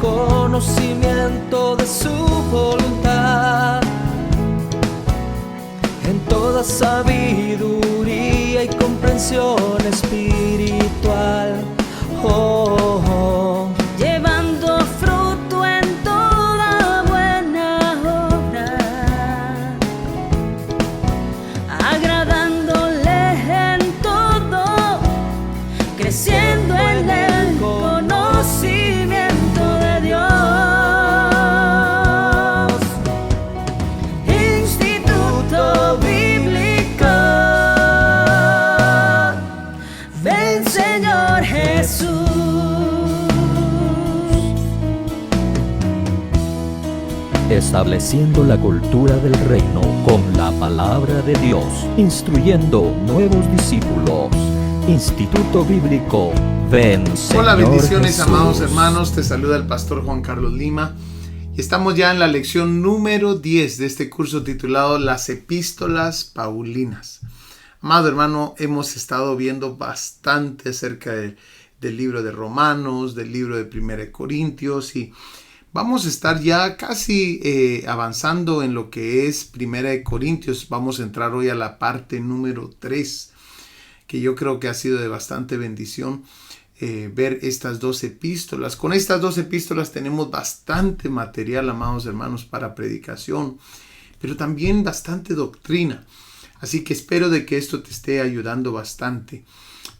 conocimiento de su voluntad, en toda sabiduría y comprensión espiritual. Oh, oh. Llevando fruto en toda buena obra, agradándole en todo, creciendo en el conocimiento de Dios. Instituto Bíblico, ven Señor Jesús. Estableciendo la cultura del reino con la palabra de Dios, instruyendo nuevos discípulos. Instituto Bíblico, ven Señor Hola, bendiciones, Jesús. amados hermanos, te saluda el pastor Juan Carlos Lima y estamos ya en la lección número 10 de este curso titulado Las Epístolas Paulinas. Amado hermano, hemos estado viendo bastante acerca del libro de Romanos, del libro de 1 Corintios, y vamos a estar ya casi avanzando en lo que es 1 Corintios. Vamos a entrar hoy a la parte número 3, que yo creo que ha sido de bastante bendición ver estas dos epístolas. Con estas dos epístolas tenemos bastante material, amados hermanos, para predicación, pero también bastante doctrina. Así que espero de que esto te esté ayudando bastante.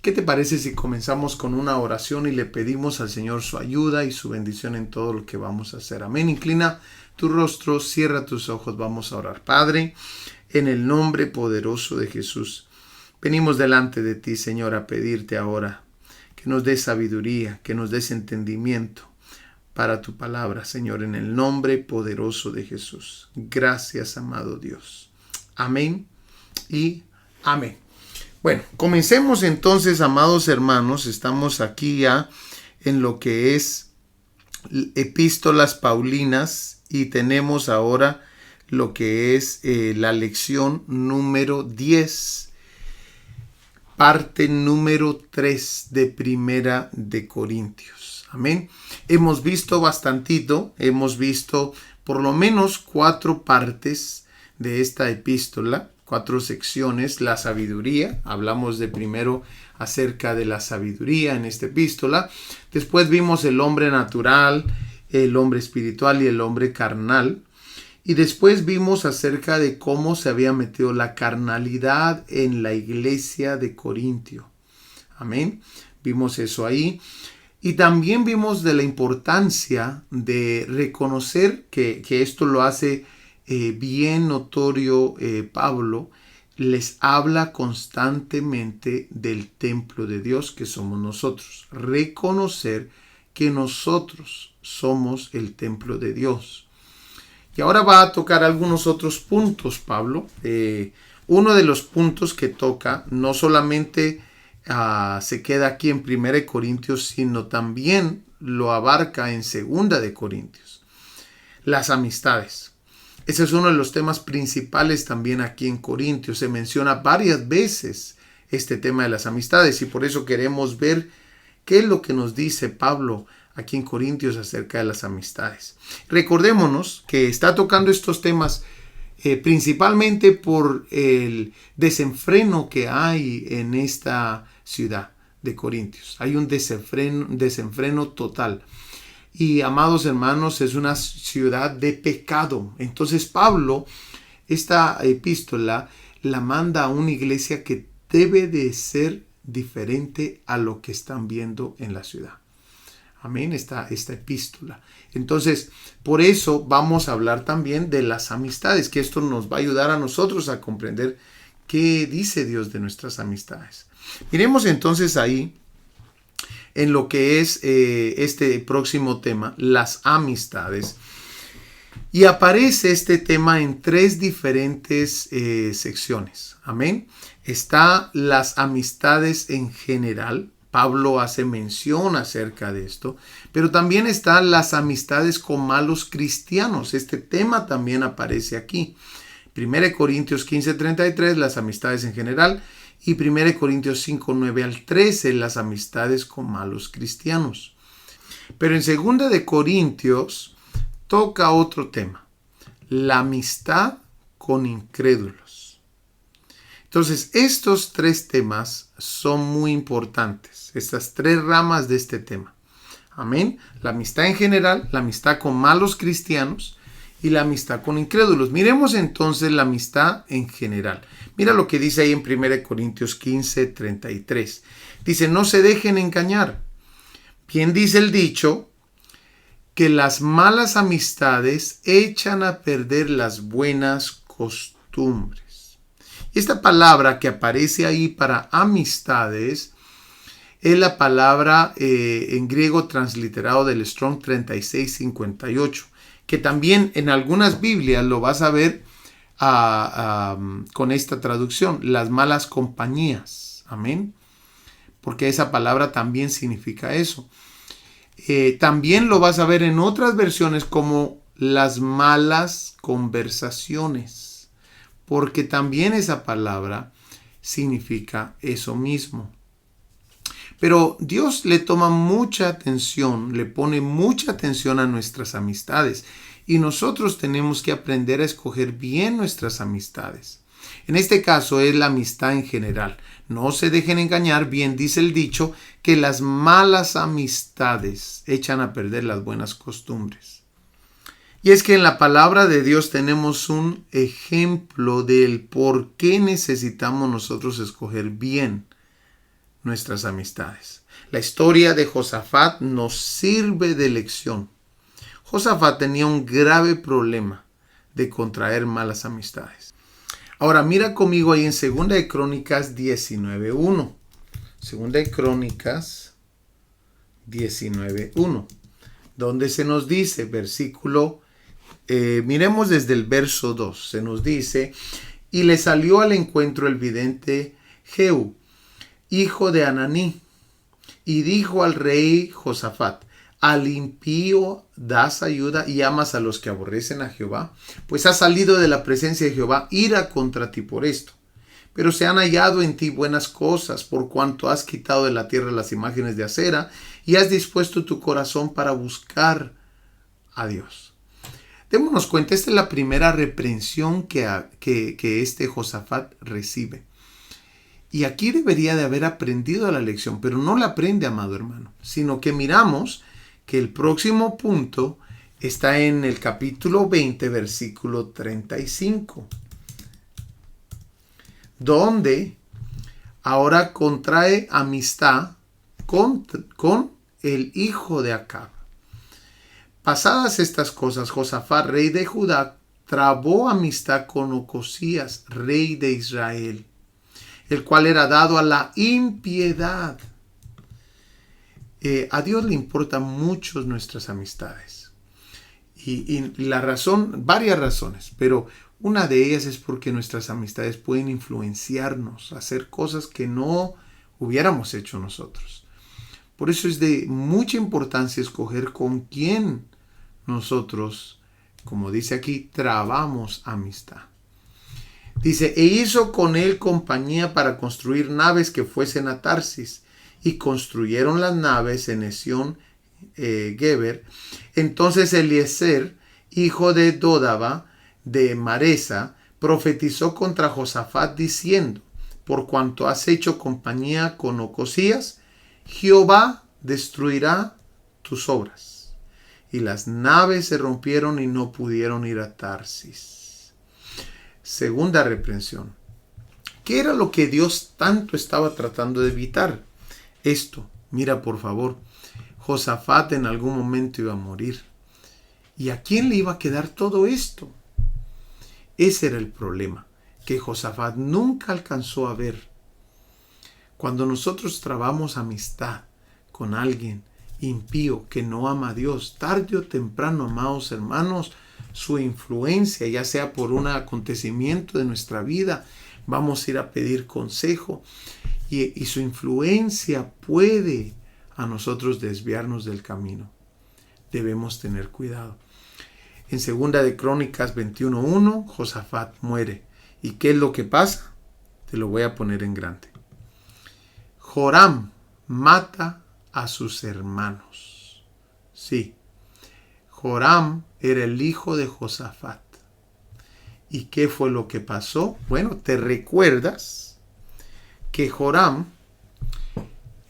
¿Qué te parece si comenzamos con una oración y le pedimos al Señor su ayuda y su bendición en todo lo que vamos a hacer? Amén. Inclina tu rostro, cierra tus ojos, vamos a orar. Padre, en el nombre poderoso de Jesús, venimos delante de ti, Señor, a pedirte ahora que nos des sabiduría, que nos des entendimiento para tu palabra, Señor, en el nombre poderoso de Jesús. Gracias, amado Dios. Amén y amén. Bueno, comencemos entonces, amados hermanos. Estamos aquí ya en lo que es epístolas paulinas y tenemos ahora lo que es la lección número 10, parte número 3 de Primera de Corintios. Amén. Hemos visto bastantito, hemos visto por lo menos 4 partes de esta epístola, 4 secciones. La sabiduría, hablamos de primero acerca de la sabiduría en esta epístola. Después vimos el hombre natural, el hombre espiritual y el hombre carnal. Y después vimos acerca de cómo se había metido la carnalidad en la iglesia de Corintio. Amén. Vimos eso ahí. Y también vimos de la importancia de reconocer que esto lo hace bien notorio Pablo. Les habla constantemente del templo de Dios que somos nosotros. Reconocer que nosotros somos el templo de Dios. Y ahora va a tocar algunos otros puntos, Pablo. Uno de los puntos que toca no solamente se queda aquí en 1 Corintios, sino también lo abarca en 2 Corintios. Las amistades. Ese es uno de los temas principales también aquí en Corintios. Se menciona varias veces este tema de las amistades y por eso queremos ver qué es lo que nos dice Pablo aquí en Corintios acerca de las amistades. Recordémonos que está tocando estos temas principalmente por el desenfreno que hay en esta ciudad de Corintios. Hay un desenfreno total. Y, amados hermanos, es una ciudad de pecado. Entonces Pablo, esta epístola la manda a una iglesia que debe de ser diferente a lo que están viendo en la ciudad. Amén, esta epístola. Entonces, por eso vamos a hablar también de las amistades, que esto nos va a ayudar a nosotros a comprender qué dice Dios de nuestras amistades. Miremos entonces ahí en lo que es este próximo tema, las amistades. Y aparece este tema en 3 diferentes secciones. Amén. Está las amistades en general. Pablo hace mención acerca de esto, pero también están las amistades con malos cristianos. Este tema también aparece aquí. 1 Corintios 15:33, las amistades en general, y 1 Corintios 5:9 al 13, las amistades con malos cristianos. Pero en 2 de Corintios toca otro tema, la amistad con incrédulos. Entonces, estos 3 temas son muy importantes, estas 3 ramas de este tema. Amén. La amistad en general, la amistad con malos cristianos y la amistad con incrédulos. Miremos entonces la amistad en general. Mira lo que dice ahí en 1 Corintios 15, 33. Dice, no se dejen engañar. Bien dice el dicho, que las malas amistades echan a perder las buenas costumbres. Y esta palabra que aparece ahí para amistades es la palabra en griego transliterado del Strong 3658, que también en algunas Biblias lo vas a ver con esta traducción, las malas compañías. Amén. Porque esa palabra también significa eso. También lo vas a ver en otras versiones como las malas conversaciones, porque también esa palabra significa eso mismo. Pero Dios le toma mucha atención, le pone mucha atención a nuestras amistades y nosotros tenemos que aprender a escoger bien nuestras amistades. En este caso es la amistad en general. No se dejen engañar, bien dice el dicho, que las malas amistades echan a perder las buenas costumbres. Y es que en la palabra de Dios tenemos un ejemplo del por qué necesitamos nosotros escoger bien nuestras amistades. La historia de Josafat nos sirve de lección. Josafat tenía un grave problema de contraer malas amistades. Ahora mira conmigo ahí en 2 de Crónicas 19.1. 2 de Crónicas 19.1. Donde se nos dice, miremos desde el verso 2. Se nos dice, y le salió al encuentro el vidente Jehú, hijo de Ananí, y dijo al rey Josafat, al impío das ayuda y amas a los que aborrecen a Jehová, pues ha salido de la presencia de Jehová ira contra ti por esto. Pero se han hallado en ti buenas cosas, por cuanto has quitado de la tierra las imágenes de acera y has dispuesto tu corazón para buscar a Dios. Démonos cuenta, esta es la primera reprensión que este Josafat recibe. Y aquí debería de haber aprendido la lección, pero no la aprende, amado hermano, sino que miramos que el próximo punto está en el capítulo 20, versículo 35, donde ahora contrae amistad con el hijo de Acab. Pasadas estas cosas, Josafat, rey de Judá, trabó amistad con Ocosías, rey de Israel, el cual era dado a la impiedad. A Dios le importan mucho nuestras amistades. Y la razón, varias razones, pero una de ellas es porque nuestras amistades pueden influenciarnos a hacer cosas que no hubiéramos hecho nosotros. Por eso es de mucha importancia escoger con quién nosotros, como dice aquí, trabamos amistad. Dice, e hizo con él compañía para construir naves que fuesen a Tarsis, y construyeron las naves en Esión Geber. Entonces Eliezer, hijo de Dodaba, de Maresa, profetizó contra Josafat diciendo, por cuanto has hecho compañía con Ocosías, Jehová destruirá tus obras. Y las naves se rompieron y no pudieron ir a Tarsis. Segunda reprensión. ¿Qué era lo que Dios tanto estaba tratando de evitar? Esto, mira por favor, Josafat en algún momento iba a morir. ¿Y a quién le iba a quedar todo esto? Ese era el problema, que Josafat nunca alcanzó a ver. Cuando nosotros trabamos amistad con alguien impío que no ama a Dios, tarde o temprano, amados hermanos, su influencia, ya sea por un acontecimiento de nuestra vida, vamos a ir a pedir consejo y su influencia puede a nosotros desviarnos del camino. Debemos tener cuidado. En 2 de Crónicas 21.1, Josafat muere. ¿Y qué es lo que pasa? Te lo voy a poner en grande. Joram mata a sus hermanos. Sí, Joram era el hijo de Josafat. ¿Y qué fue lo que pasó? Bueno, ¿te recuerdas que Joram,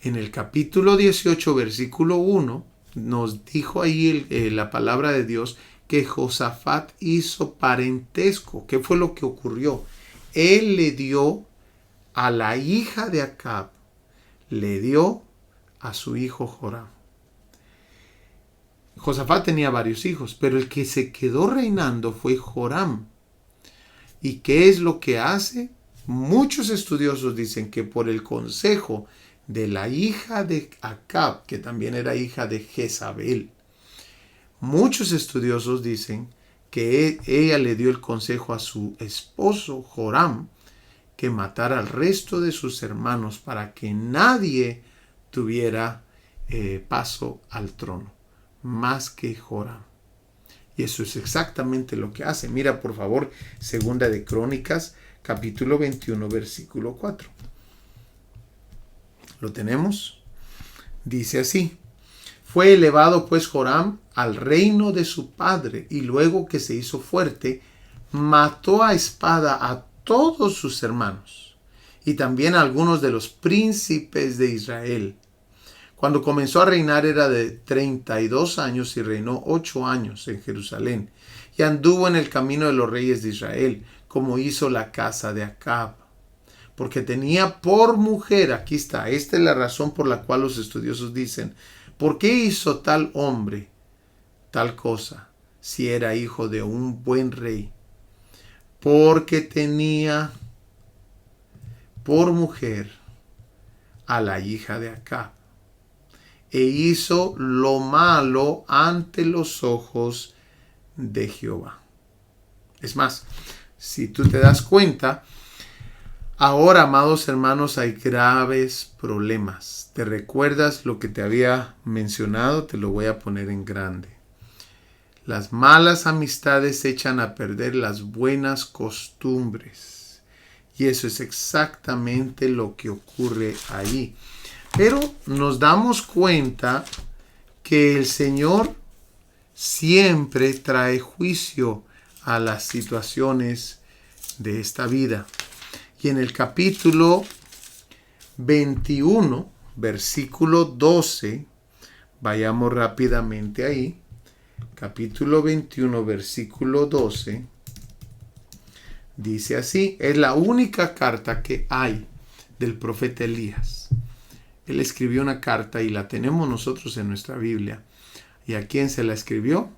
en el capítulo 18, versículo 1, nos dijo ahí la palabra de Dios que Josafat hizo parentesco? ¿Qué fue lo que ocurrió? Él le dio a la hija de Acab, le dio a su hijo Joram. Josafat tenía varios hijos, pero el que se quedó reinando fue Joram. ¿Y qué es lo que hace? Muchos estudiosos dicen que por el consejo de la hija de Acab, que también era hija de Jezabel, muchos estudiosos dicen que ella le dio el consejo a su esposo Joram que matara al resto de sus hermanos para que nadie tuviera paso al trono, más que Joram. Y eso es exactamente lo que hace. Mira, por favor, Segunda de Crónicas, capítulo 21, versículo 4. ¿Lo tenemos? Dice así: fue elevado pues Joram al reino de su padre, y luego que se hizo fuerte, mató a espada a todos sus hermanos, y también a algunos de los príncipes de Israel. Cuando comenzó a reinar era de 32 años y reinó 8 años en Jerusalén. Y anduvo en el camino de los reyes de Israel, como hizo la casa de Acab. Porque tenía por mujer, aquí está, esta es la razón por la cual los estudiosos dicen, ¿por qué hizo tal hombre tal cosa si era hijo de un buen rey? Porque tenía por mujer a la hija de Acab, e hizo lo malo ante los ojos de Jehová. Es más, si tú te das cuenta, ahora, amados hermanos, hay graves problemas. ¿Te recuerdas lo que te había mencionado? Te lo voy a poner en grande. Las malas amistades echan a perder las buenas costumbres. Y eso es exactamente lo que ocurre ahí. Pero nos damos cuenta que el Señor siempre trae juicio a las situaciones de esta vida. Y en el capítulo 21, versículo 12, vayamos rápidamente ahí. Capítulo 21, versículo 12, dice así, es la única carta que hay del profeta Elías. Él escribió una carta y la tenemos nosotros en nuestra Biblia. ¿Y a quién se la escribió?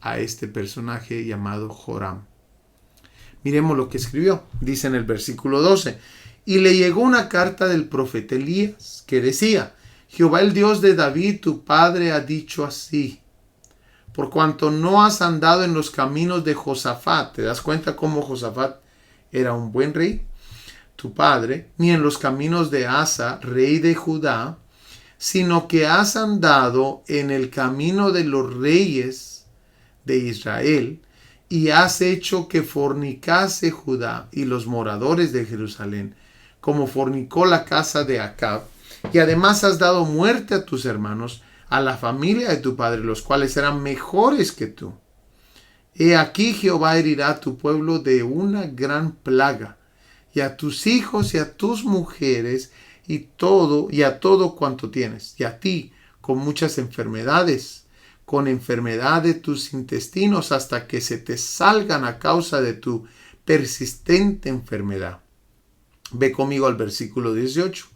A este personaje llamado Joram. Miremos lo que escribió. Dice en el versículo 12. Y le llegó una carta del profeta Elías que decía: Jehová el Dios de David tu padre ha dicho así: por cuanto no has andado en los caminos de Josafat. ¿Te das cuenta cómo Josafat era un buen rey? Tu padre, ni en los caminos de Asa, rey de Judá, sino que has andado en el camino de los reyes de Israel, y has hecho que fornicase Judá y los moradores de Jerusalén, como fornicó la casa de Acab, y además has dado muerte a tus hermanos, a la familia de tu padre, los cuales eran mejores que tú. He aquí Jehová herirá a tu pueblo de una gran plaga, y a tus hijos y a tus mujeres y a todo cuanto tienes, y a ti con muchas enfermedades, con enfermedad de tus intestinos, hasta que se te salgan a causa de tu persistente enfermedad. Ve conmigo al versículo 18,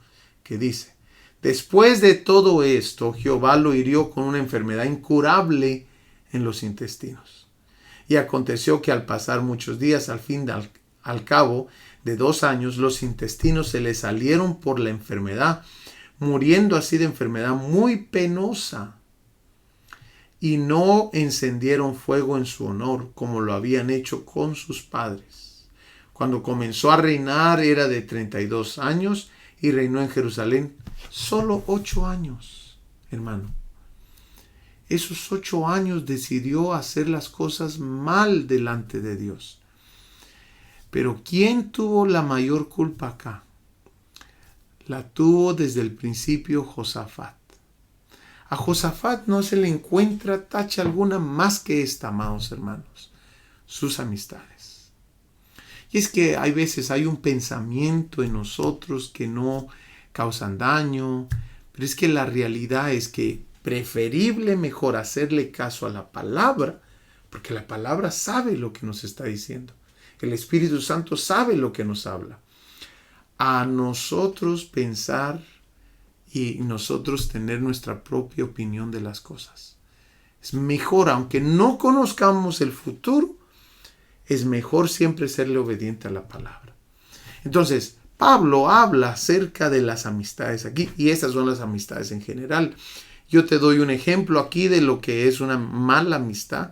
que dice: después de todo esto, Jehová lo hirió con una enfermedad incurable en los intestinos. Y aconteció que al pasar muchos días, al cabo de 2 años, los intestinos se le salieron por la enfermedad, muriendo así de enfermedad muy penosa. Y no encendieron fuego en su honor, como lo habían hecho con sus padres. Cuando comenzó a reinar era de 32 años y reinó en Jerusalén solo 8 años, hermano. Esos 8 años decidió hacer las cosas mal delante de Dios. Pero ¿quién tuvo la mayor culpa acá? La tuvo desde el principio Josafat. A Josafat no se le encuentra tacha alguna más que esta, amados hermanos, sus amistades. Y es que hay veces hay un pensamiento en nosotros que no causan daño, pero es que la realidad es que preferible mejor hacerle caso a la palabra, porque la palabra sabe lo que nos está diciendo. El Espíritu Santo sabe lo que nos habla. A nosotros pensar y nosotros tener nuestra propia opinión de las cosas. Es mejor, aunque no conozcamos el futuro, es mejor siempre serle obediente a la palabra. Entonces, Pablo habla acerca de las amistades aquí, y estas son las amistades en general. Yo te doy un ejemplo aquí de lo que es una mala amistad,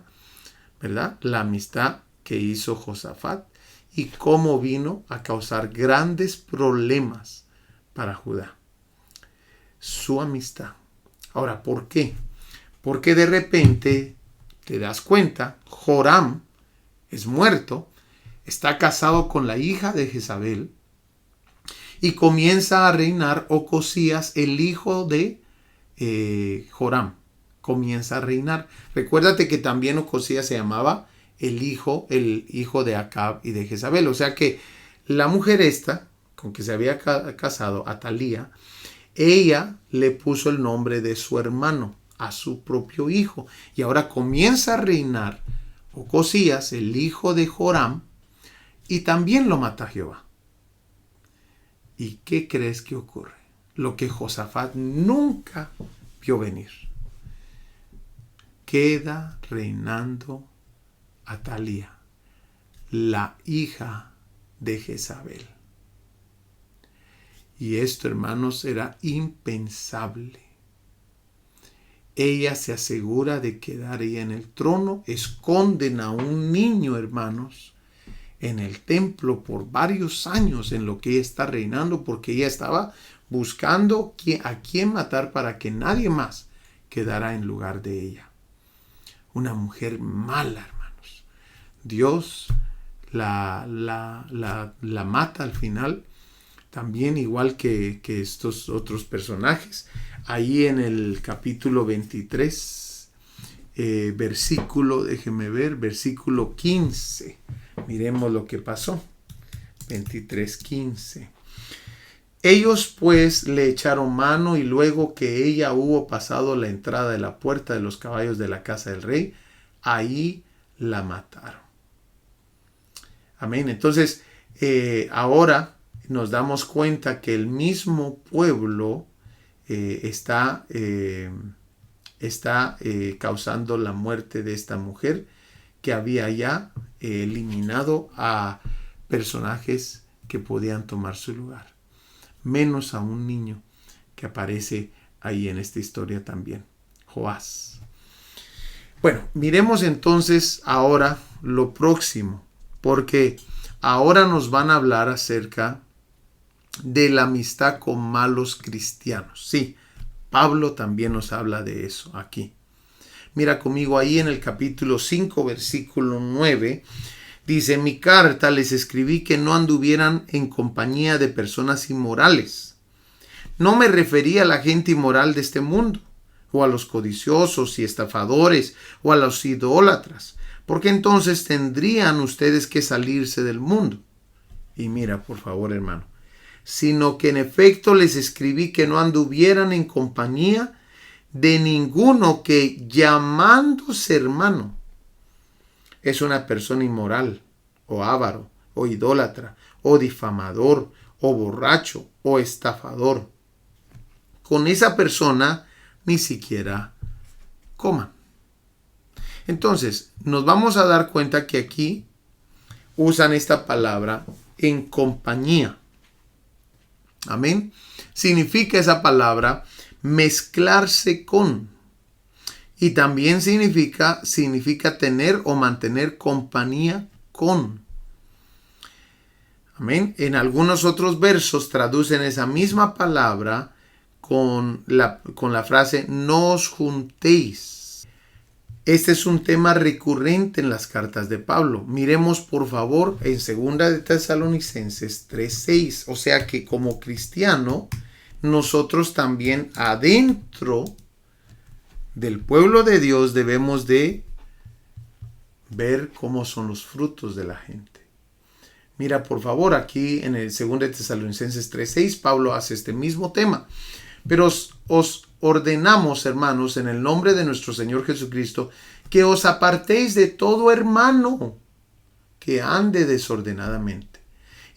¿verdad? La amistad que hizo Josafat y cómo vino a causar grandes problemas para Judá. Su amistad. Ahora, ¿por qué? Porque de repente te das cuenta, Joram es muerto, está casado con la hija de Jezabel y comienza a reinar Ocosías, el hijo de Joram. Comienza a reinar. Recuérdate que también Ocosías se llamaba el hijo de Acab y de Jezabel. O sea que la mujer esta, con que se había casado, Atalía, ella le puso el nombre de su hermano a su propio hijo. Y ahora comienza a reinar Ocosías, el hijo de Joram, y también lo mata Jehová. ¿Y qué crees que ocurre? Lo que Josafat nunca vio venir. Queda reinando Atalía, la hija de Jezabel. Y esto, hermanos, era impensable. Ella se asegura de quedar ella en el trono, esconden a un niño, hermanos, en el templo por varios años en lo que ella está reinando, porque ella estaba buscando a quién matar para que nadie más quedara en lugar de ella. Una mujer mala, hermanos. Dios la mata al final, también igual que estos otros personajes. Ahí en el capítulo 23, versículo 15. Miremos lo que pasó. 23:15. Ellos pues le echaron mano y luego que ella hubo pasado la entrada de la puerta de los caballos de la casa del rey, ahí la mataron. Amén. Entonces, ahora nos damos cuenta que el mismo pueblo está causando la muerte de esta mujer que había ya eliminado a personajes que podían tomar su lugar, menos a un niño que aparece ahí en esta historia también, Joás. Bueno, miremos entonces ahora lo próximo, porque ahora nos van a hablar acerca de la amistad con malos cristianos. Sí, Pablo también nos habla de eso aquí. Mira conmigo ahí en el capítulo 5, versículo 9. Dice, mi carta les escribí que no anduvieran en compañía de personas inmorales. No me refería a la gente inmoral de este mundo, o a los codiciosos y estafadores, o a los idólatras, porque entonces tendrían ustedes que salirse del mundo. Y mira, por favor, hermano, sino que en efecto les escribí que no anduvieran en compañía de ninguno que, llamándose hermano, es una persona inmoral, o avaro, o idólatra, o difamador, o borracho, o estafador. Con esa persona ni siquiera coman. Entonces, nos vamos a dar cuenta que aquí usan esta palabra en compañía. Amén. Significa esa palabra mezclarse con. Y también significa tener o mantener compañía con. Amén. En algunos otros versos traducen esa misma palabra con la frase no os juntéis. Este es un tema recurrente en las cartas de Pablo. Miremos por favor en 2 de Tesalonicenses 3:6. O sea que como cristiano, nosotros también adentro del pueblo de Dios debemos de ver cómo son los frutos de la gente. Mira, por favor, aquí en el 2 de Tesalonicenses 3:6, Pablo hace este mismo tema. Pero os ordenamos, hermanos, en el nombre de nuestro Señor Jesucristo, que os apartéis de todo hermano que ande desordenadamente,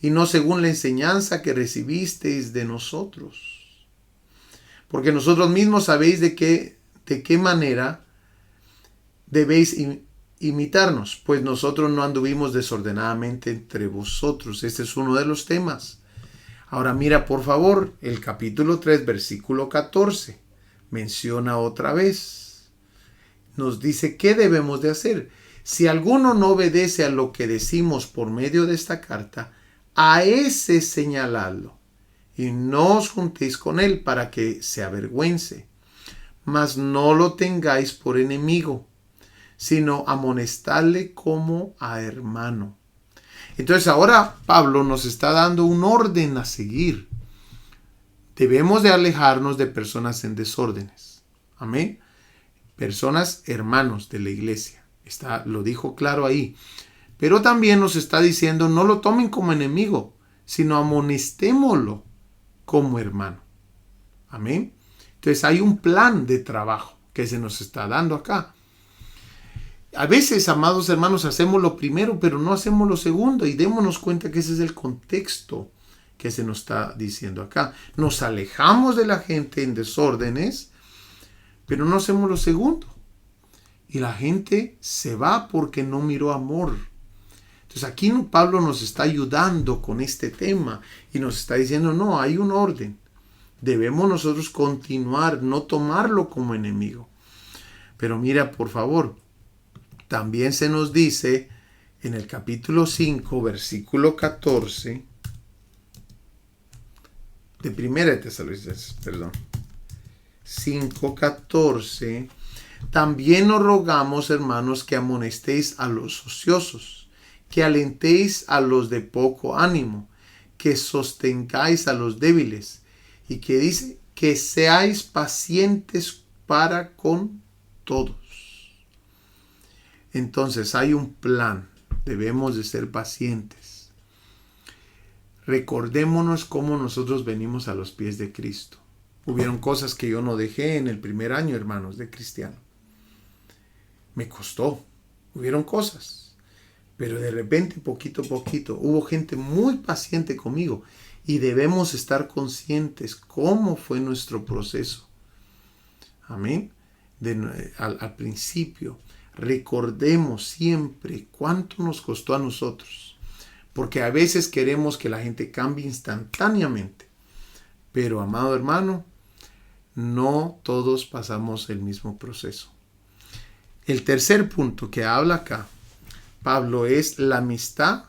y no según la enseñanza que recibisteis de nosotros. Porque nosotros mismos sabéis de qué manera debéis imitarnos, pues nosotros no anduvimos desordenadamente entre vosotros. Este es uno de los temas. Ahora mira por favor el capítulo 3, versículo 14. Menciona otra vez. Nos dice qué debemos de hacer. Si alguno no obedece a lo que decimos por medio de esta carta, a ese señaladlo, y no os juntéis con él para que se avergüence. Mas no lo tengáis por enemigo, sino amonestadle como a hermano. Entonces ahora Pablo nos está dando un orden a seguir. Debemos de alejarnos de personas en desórdenes. Amén. Personas hermanos de la iglesia. Lo dijo claro ahí. Pero también nos está diciendo no lo tomen como enemigo, sino amonestémoslo como hermano. Amén. Entonces hay un plan de trabajo que se nos está dando acá. A veces, amados hermanos, hacemos lo primero, pero no hacemos lo segundo. Y démonos cuenta que ese es el contexto que se nos está diciendo acá. Nos alejamos de la gente en desórdenes, pero no hacemos lo segundo. Y la gente se va porque no miró amor. Entonces aquí Pablo nos está ayudando con este tema y nos está diciendo, no, hay un orden. Debemos nosotros continuar, no tomarlo como enemigo. Pero mira, por favor, también se nos dice en el capítulo 5, versículo 14, de 1 de Tesalonicenses, 5:14, también os rogamos, hermanos, que amonestéis a los ociosos, que alentéis a los de poco ánimo, que sostengáis a los débiles, y que dice que seáis pacientes para con todos. Entonces hay un plan, debemos de ser pacientes. Recordémonos cómo nosotros venimos a los pies de Cristo. Hubieron cosas que yo no dejé en el primer año, hermanos, de cristiano. Me costó, hubieron cosas, pero de repente, poquito a poquito, hubo gente muy paciente conmigo y debemos estar conscientes cómo fue nuestro proceso. Amén. Al principio, recordemos siempre cuánto nos costó a nosotros, porque a veces queremos que la gente cambie instantáneamente, pero amado hermano, no todos pasamos el mismo proceso. El tercer punto que habla acá Pablo es la amistad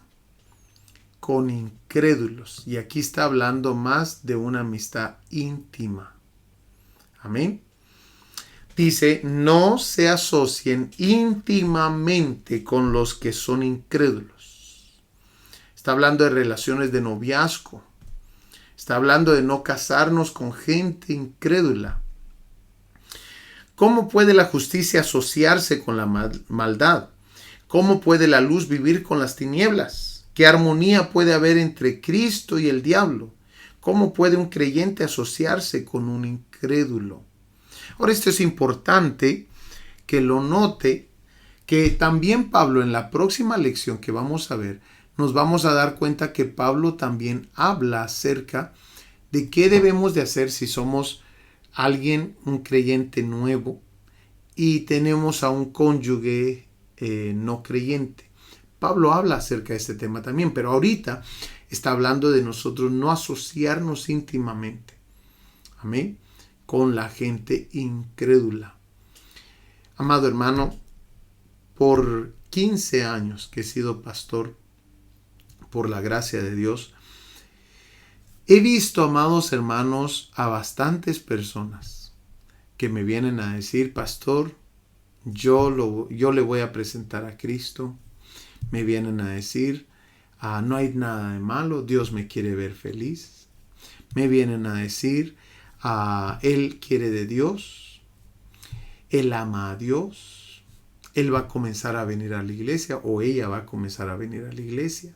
con incrédulos, y aquí está hablando más de una amistad íntima. Amén. Dice, no se asocien íntimamente con los que son incrédulos. Está hablando de relaciones de noviazgo. Está hablando de no casarnos con gente incrédula. ¿Cómo puede la justicia asociarse con la maldad? ¿Cómo puede la luz vivir con las tinieblas? ¿Qué armonía puede haber entre Cristo y el diablo? ¿Cómo puede un creyente asociarse con un incrédulo? Ahora, esto es importante que lo note, que también Pablo en la próxima lección que vamos a ver, nos vamos a dar cuenta que Pablo también habla acerca de qué debemos de hacer si somos un creyente nuevo y tenemos a un cónyuge no creyente. Pablo habla acerca de este tema también, pero ahorita está hablando de nosotros no asociarnos íntimamente. Amén. Con la gente incrédula. Amado hermano, por 15 años que he sido pastor, por la gracia de Dios, he visto, amados hermanos, a bastantes personas que me vienen a decir, pastor, yo le voy a presentar a Cristo. Me vienen a decir, no hay nada de malo, Dios me quiere ver feliz. Me vienen a decir, Él quiere de Dios. él ama a Dios, él va a comenzar a venir a la iglesia o ella va a comenzar a venir a la iglesia.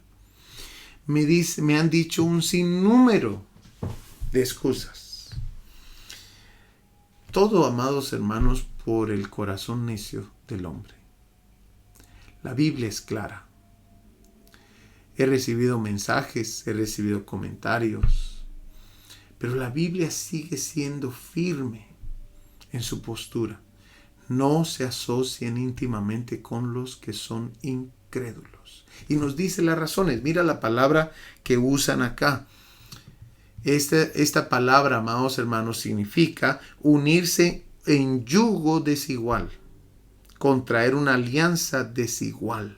Me han dicho un sinnúmero de excusas. Todo, amados hermanos, por el corazón necio del hombre. La Biblia es clara. He recibido mensajes, he recibido comentarios, pero la Biblia sigue siendo firme en su postura. No se asocien íntimamente con los que son incrédulos. Y nos dice las razones. Mira la palabra que usan acá. Esta palabra, amados hermanos, significa unirse en yugo desigual, contraer una alianza desigual.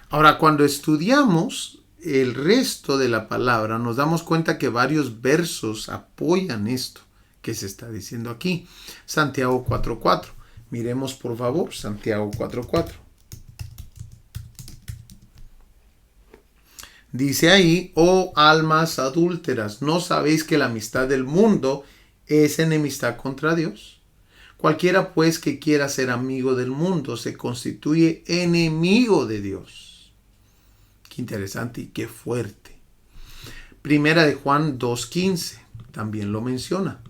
Ahora, cuando estudiamos el resto de la palabra, nos damos cuenta que varios versos apoyan esto que se está diciendo aquí. Santiago 4:4. Miremos por favor Santiago 4:4. Dice ahí: oh almas adúlteras, ¿no sabéis que la amistad del mundo es enemistad contra Dios? Cualquiera pues que quiera ser amigo del mundo se constituye enemigo de Dios. Qué interesante y qué fuerte. Primera de Juan 2:15 también lo menciona.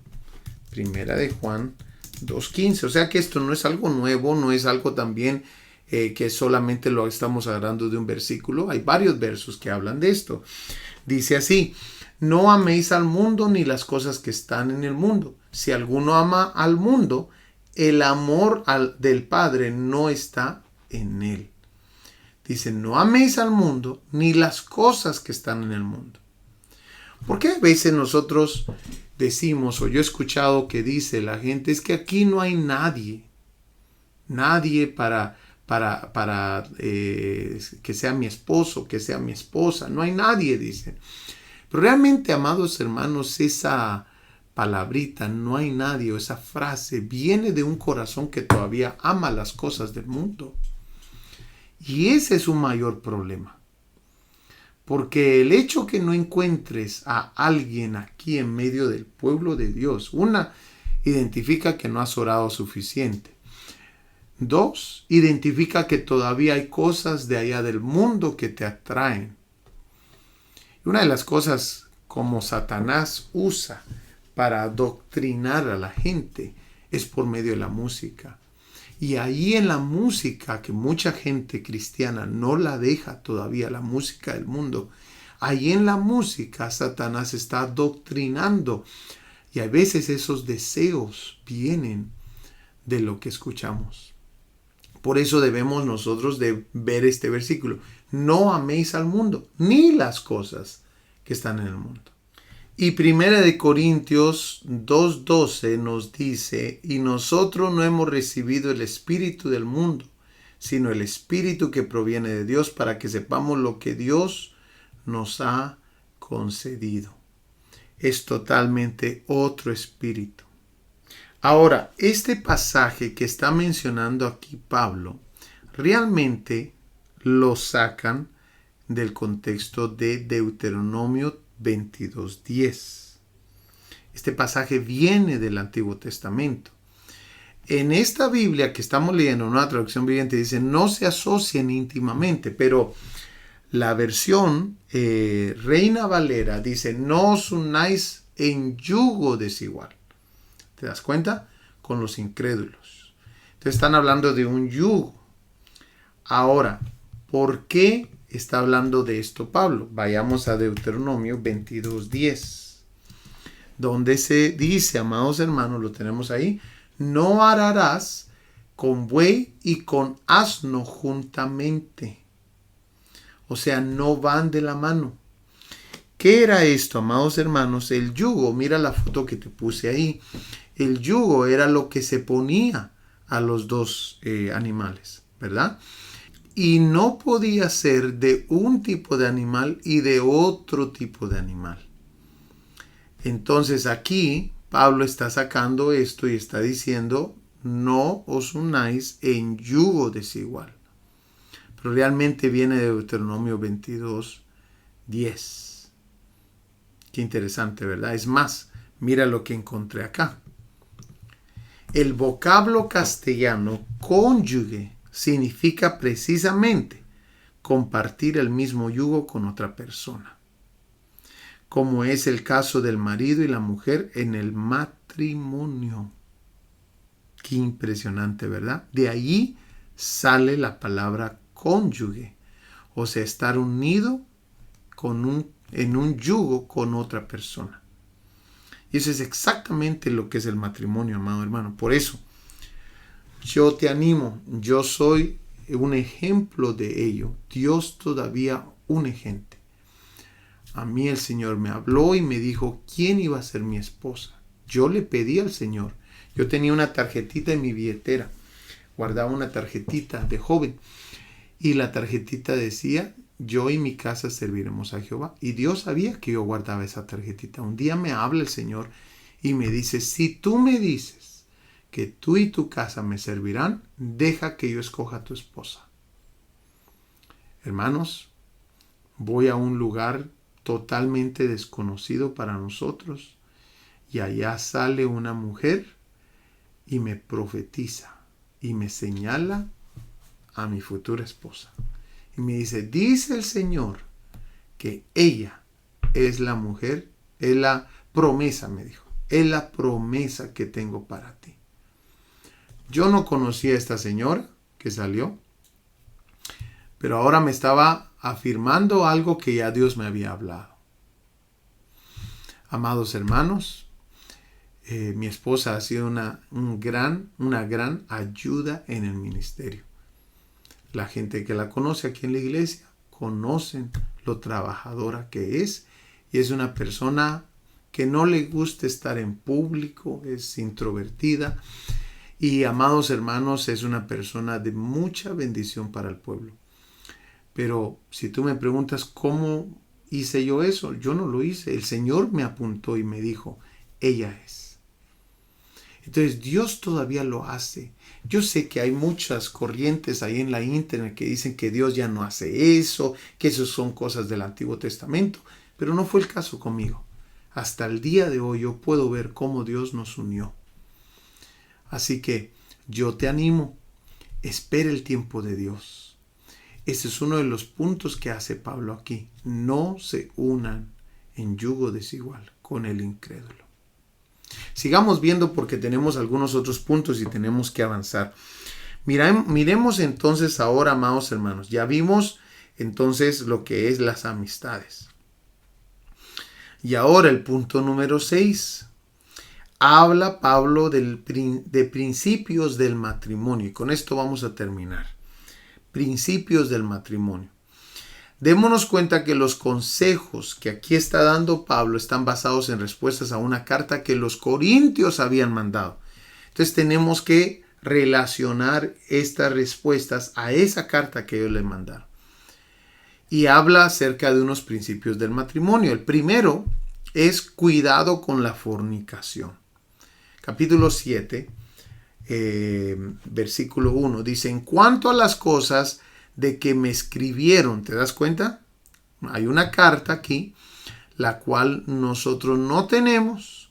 Primera de Juan 2:15. O sea que esto no es algo nuevo, no es algo también que solamente lo estamos agarrando de un versículo. Hay varios versos que hablan de esto. Dice así: no améis al mundo ni las cosas que están en el mundo. Si alguno ama al mundo, el amor del Padre no está en él. Dice: no améis al mundo ni las cosas que están en el mundo. ¿Por qué a veces nosotros decimos, o yo he escuchado que dice la gente, es que aquí no hay nadie para que sea mi esposo, que sea mi esposa? No hay nadie, dicen. Pero realmente, amados hermanos, esa palabrita, no hay nadie, o esa frase, viene de un corazón que todavía ama las cosas del mundo. Y ese es un mayor problema. Porque el hecho que no encuentres a alguien aquí en medio del pueblo de Dios, una, identifica que no has orado suficiente. Dos, identifica que todavía hay cosas de allá del mundo que te atraen. Y una de las cosas como Satanás usa para adoctrinar a la gente es por medio de la música. Y ahí en la música, que mucha gente cristiana no la deja todavía, la música del mundo, ahí en la música Satanás está adoctrinando. Y a veces esos deseos vienen de lo que escuchamos. Por eso debemos nosotros de ver este versículo. No améis al mundo, ni las cosas que están en el mundo. Y Primera de Corintios 2:12 nos dice: y nosotros no hemos recibido el espíritu del mundo, sino el espíritu que proviene de Dios, para que sepamos lo que Dios nos ha concedido. Es totalmente otro espíritu. Ahora, este pasaje que está mencionando aquí Pablo, realmente lo sacan del contexto de Deuteronomio 22:10. Este pasaje viene del Antiguo Testamento. En esta Biblia que estamos leyendo, una traducción viviente, dice: no se asocien íntimamente, pero la versión Reina Valera dice: no os unáis en yugo desigual. ¿Te das cuenta? Con los incrédulos. Entonces están hablando de un yugo. Ahora, ¿por qué está hablando de esto Pablo? Vayamos a Deuteronomio 22:10, donde se dice, amados hermanos, lo tenemos ahí: no ararás con buey y con asno juntamente. O sea, no van de la mano. ¿Qué era esto, amados hermanos? El yugo, mira la foto que te puse ahí. El yugo era lo que se ponía a los dos animales, ¿verdad? Y no podía ser de un tipo de animal y de otro tipo de animal. Entonces aquí Pablo está sacando esto y está diciendo: no os unáis en yugo desigual. Pero realmente viene de Deuteronomio 22:10. Qué interesante, ¿verdad? Es más, mira lo que encontré acá. El vocablo castellano cónyuge significa precisamente compartir el mismo yugo con otra persona, como es el caso del marido y la mujer en el matrimonio. Qué impresionante, ¿verdad? De allí sale la palabra cónyuge, o sea, estar unido en un yugo con otra persona. Y eso es exactamente lo que es el matrimonio, amado hermano. Por eso, yo te animo, yo soy un ejemplo de ello. Dios todavía une gente. A mí el Señor me habló y me dijo quién iba a ser mi esposa. Yo le pedí al Señor. Yo tenía una tarjetita en mi billetera. Guardaba una tarjetita de joven. Y la tarjetita decía: yo y mi casa serviremos a Jehová. Y Dios sabía que yo guardaba esa tarjetita. Un día me habla el Señor y me dice: si tú me dices que tú y tu casa me servirán, deja que yo escoja a tu esposa. Hermanos, voy a un lugar totalmente desconocido para nosotros y allá sale una mujer y me profetiza y me señala a mi futura esposa. Y me dice: dice el Señor que ella es la mujer, es la promesa, me dijo. Es la promesa que tengo para ti. Yo no conocía a esta señora que salió, pero ahora me estaba afirmando algo que ya Dios me había hablado. Amados hermanos, mi esposa ha sido una gran ayuda en el ministerio. La gente que la conoce aquí en la iglesia conocen lo trabajadora que es, y es una persona que no le gusta estar en público, es introvertida, y amados hermanos, es una persona de mucha bendición para el pueblo. Pero si tú me preguntas cómo hice yo eso, yo no lo hice. El Señor me apuntó y me dijo: ella es. Entonces Dios todavía lo hace. Yo sé que hay muchas corrientes ahí en la internet que dicen que Dios ya no hace eso, que eso son cosas del Antiguo Testamento, pero no fue el caso conmigo. Hasta el día de hoy yo puedo ver cómo Dios nos unió. Así que yo te animo, espera el tiempo de Dios. Ese es uno de los puntos que hace Pablo aquí. No se unan en yugo desigual con el incrédulo. Sigamos viendo porque tenemos algunos otros puntos y tenemos que avanzar. Miremos entonces ahora, amados hermanos. Ya vimos entonces lo que es las amistades. Y ahora el punto número 6. Habla Pablo de principios del matrimonio. Y con esto vamos a terminar. Principios del matrimonio. Démonos cuenta que los consejos que aquí está dando Pablo están basados en respuestas a una carta que los corintios habían mandado. Entonces tenemos que relacionar estas respuestas a esa carta que ellos le mandaron. Y habla acerca de unos principios del matrimonio. El primero es cuidado con la fornicación. Capítulo 7, versículo 1, dice: en cuanto a las cosas de que me escribieron, ¿te das cuenta? Hay una carta aquí, la cual nosotros no tenemos,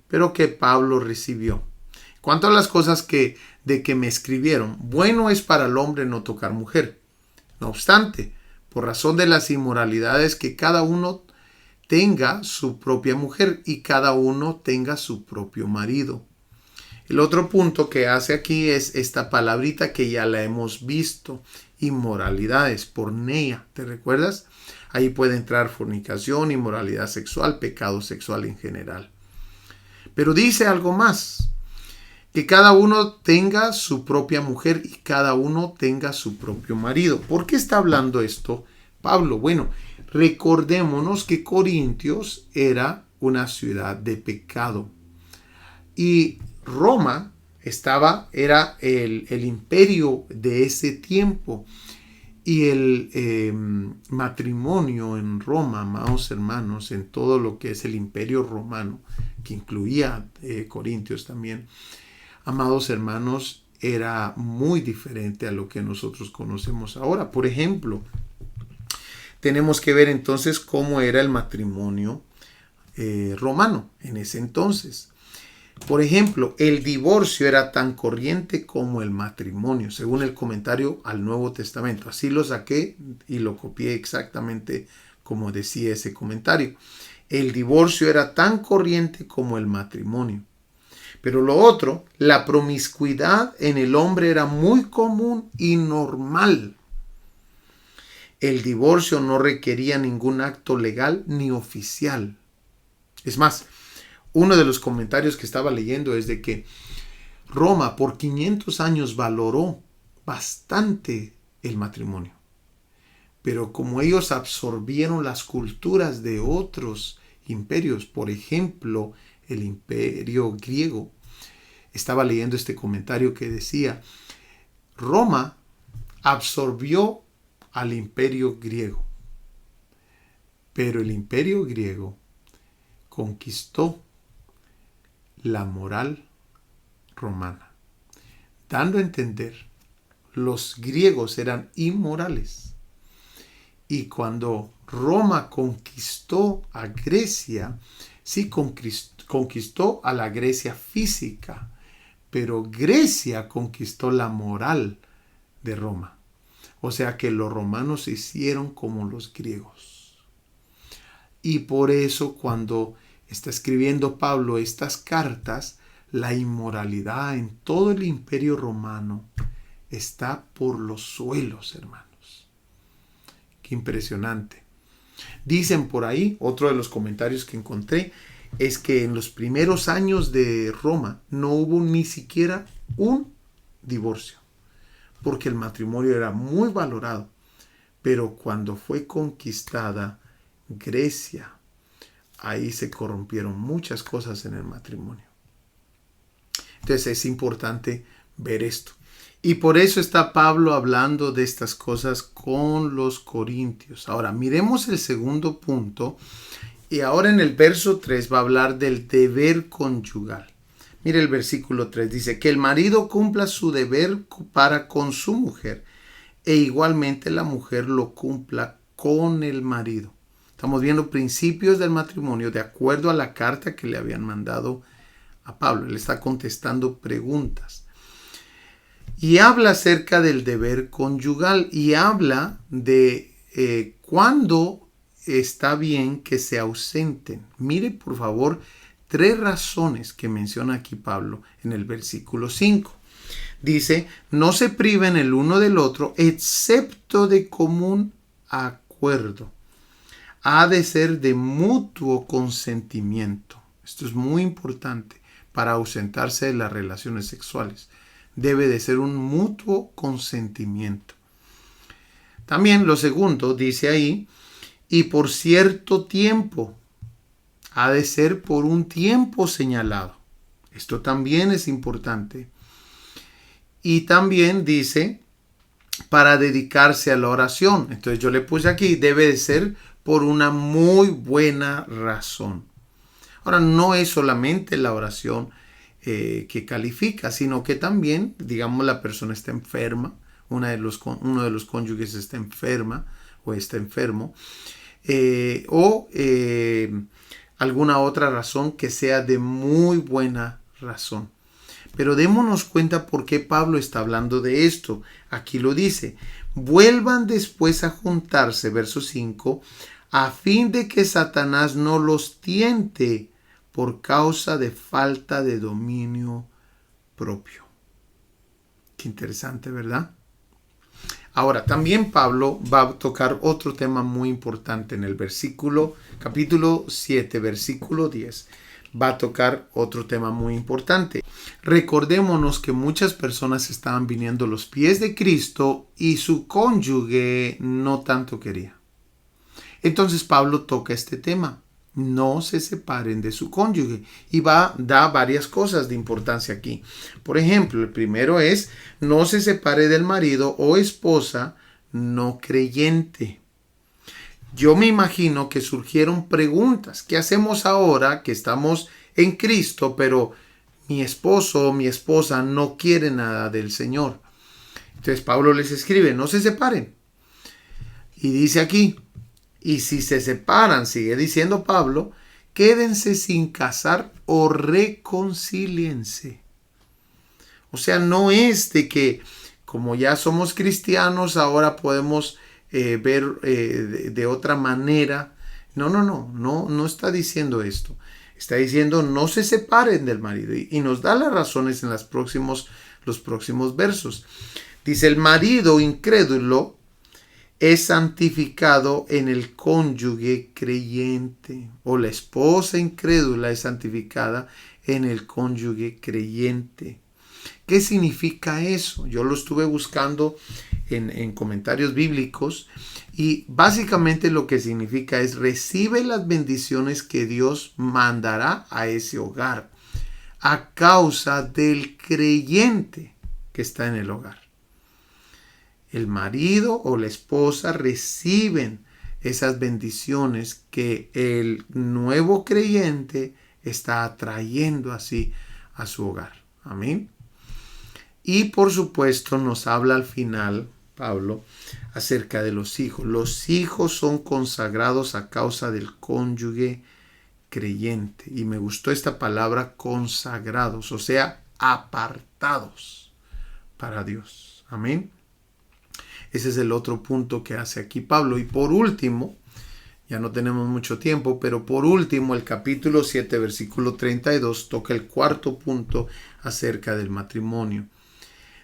pero que Pablo recibió. En cuanto a las cosas de que me escribieron, bueno es para el hombre no tocar mujer. No obstante, por razón de las inmoralidades, que cada uno tenga su propia mujer y cada uno tenga su propio marido. El otro punto que hace aquí es esta palabrita que ya la hemos visto: inmoralidades, porneia. ¿Te recuerdas? Ahí puede entrar fornicación, inmoralidad sexual, pecado sexual en general. Pero dice algo más: que cada uno tenga su propia mujer y cada uno tenga su propio marido. ¿Por qué está hablando esto Pablo? Bueno, recordémonos que Corintios era una ciudad de pecado. Y Roma era el imperio de ese tiempo. Y el matrimonio en Roma, amados hermanos, en todo lo que es el imperio romano, que incluía Corintios también, amados hermanos, era muy diferente a lo que nosotros conocemos ahora. Por ejemplo, tenemos que ver entonces cómo era el matrimonio romano en ese entonces. Por ejemplo, el divorcio era tan corriente como el matrimonio, según el comentario al Nuevo Testamento. Así lo saqué y lo copié exactamente como decía ese comentario. El divorcio era tan corriente como el matrimonio. Pero lo otro, la promiscuidad en el hombre era muy común y normal. El divorcio no requería ningún acto legal ni oficial. Es más, uno de los comentarios que estaba leyendo es de que Roma por 500 años valoró bastante el matrimonio. Pero como ellos absorbieron las culturas de otros imperios, por ejemplo, el imperio griego, estaba leyendo este comentario que decía, Roma absorbió al imperio griego, pero el imperio griego conquistó la moral romana, dando a entender los griegos eran inmorales. Y cuando Roma conquistó a Grecia, sí conquistó a la Grecia física, pero Grecia conquistó la moral de Roma. O sea que los romanos se hicieron como los griegos. Y por eso cuando está escribiendo Pablo estas cartas, la inmoralidad en todo el imperio romano está por los suelos, hermanos. Qué impresionante. Dicen por ahí, otro de los comentarios que encontré, es que en los primeros años de Roma no hubo ni siquiera un divorcio, porque el matrimonio era muy valorado. Pero cuando fue conquistada Grecia, ahí se corrompieron muchas cosas en el matrimonio. Entonces es importante ver esto. Y por eso está Pablo hablando de estas cosas con los corintios. Ahora, miremos el segundo punto. Y ahora en el verso 3 va a hablar del deber conyugal. Mire el versículo 3. Dice que el marido cumpla su deber para con su mujer. E igualmente la mujer lo cumpla con el marido. Estamos viendo principios del matrimonio de acuerdo a la carta que le habían mandado a Pablo. Él está contestando preguntas. Y habla acerca del deber conyugal y habla de cuándo está bien que se ausenten. Mire por favor 3 razones que menciona aquí Pablo en el versículo 5. Dice, no se priven el uno del otro excepto de común acuerdo. Ha de ser de mutuo consentimiento. Esto es muy importante para ausentarse de las relaciones sexuales. Debe de ser un mutuo consentimiento. También lo segundo dice ahí, y por cierto tiempo. Ha de ser por un tiempo señalado. Esto también es importante. Y también dice, para dedicarse a la oración. Entonces yo le puse aquí, debe de ser por una muy buena razón. Ahora, no es solamente la oración que califica, sino que también, digamos, la persona está enferma, uno de los cónyuges está enferma o está enfermo, alguna otra razón que sea de muy buena razón. Pero démonos cuenta por qué Pablo está hablando de esto. Aquí lo dice, vuelvan después a juntarse, verso 5, a fin de que Satanás no los tiente por causa de falta de dominio propio. Qué interesante, ¿verdad? Ahora, también Pablo va a tocar otro tema muy importante en el capítulo 7, versículo 10. Va a tocar otro tema muy importante. Recordémonos que muchas personas estaban viniendo a los pies de Cristo y su cónyuge no tanto quería. Entonces Pablo toca este tema. No se separen de su cónyuge. Y da varias cosas de importancia aquí. Por ejemplo, el primero es, no se separe del marido o esposa no creyente. Yo me imagino que surgieron preguntas. ¿Qué hacemos ahora que estamos en Cristo, pero mi esposo o mi esposa no quiere nada del Señor? Entonces Pablo les escribe, no se separen. Y dice aquí, y si se separan, sigue diciendo Pablo, quédense sin casar o reconcíliense. O sea, no es de que como ya somos cristianos ahora podemos ver de otra manera. No está diciendo esto. Está diciendo no se separen del marido y nos da las razones en los próximos versos. Dice, el marido incrédulo es santificado en el cónyuge creyente, o la esposa incrédula es santificada en el cónyuge creyente. ¿Qué significa eso? Yo lo estuve buscando en comentarios bíblicos y básicamente lo que significa es recibe las bendiciones que Dios mandará a ese hogar a causa del creyente que está en el hogar. El marido o la esposa reciben esas bendiciones que el nuevo creyente está atrayendo así a su hogar. Amén. Y por supuesto nos habla al final Pablo acerca de los hijos. Los hijos son consagrados a causa del cónyuge creyente. Y me gustó esta palabra, consagrados, o sea, apartados para Dios. Amén. Ese es el otro punto que hace aquí Pablo. Y por último, ya no tenemos mucho tiempo, pero por último el capítulo 7, versículo 32 toca el cuarto punto acerca del matrimonio.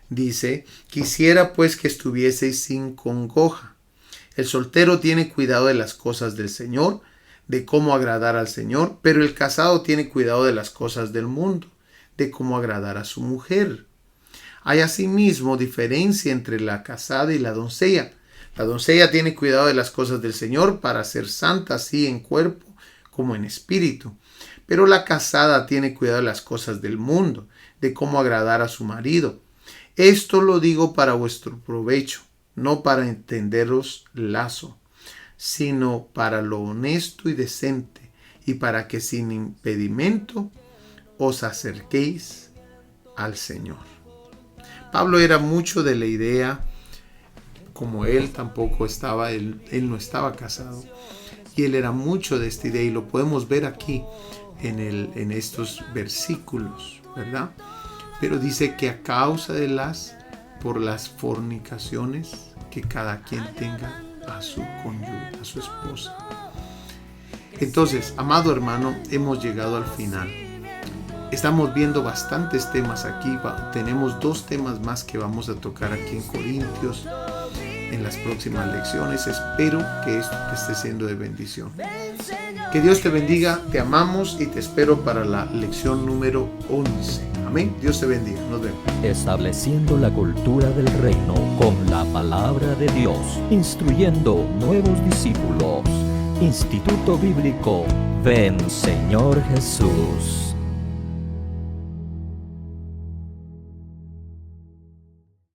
Dice, quisiera pues que estuvieseis sin congoja. El soltero tiene cuidado de las cosas del Señor, de cómo agradar al Señor, pero el casado tiene cuidado de las cosas del mundo, de cómo agradar a su mujer. Hay asimismo diferencia entre la casada y la doncella. La doncella tiene cuidado de las cosas del Señor para ser santa así en cuerpo como en espíritu. Pero la casada tiene cuidado de las cosas del mundo, de cómo agradar a su marido. Esto lo digo para vuestro provecho, no para entenderos lazo, sino para lo honesto y decente, y para que sin impedimento os acerquéis al Señor. Pablo era mucho de la idea, como él tampoco estaba, él no estaba casado, y él era mucho de esta idea, y lo podemos ver aquí en estos versículos, ¿verdad? Pero dice que a causa por las fornicaciones, que cada quien tenga a su cónyuge, a su esposa. Entonces, amado hermano, hemos llegado al final. Estamos viendo bastantes temas aquí. Tenemos 2 temas más que vamos a tocar aquí en Corintios en las próximas lecciones. Espero que esto te esté siendo de bendición. Que Dios te bendiga, te amamos y te espero para la lección número 11. Amén. Dios te bendiga. Nos vemos. Estableciendo la cultura del reino con la palabra de Dios, instruyendo nuevos discípulos. Instituto Bíblico Ven Señor Jesús.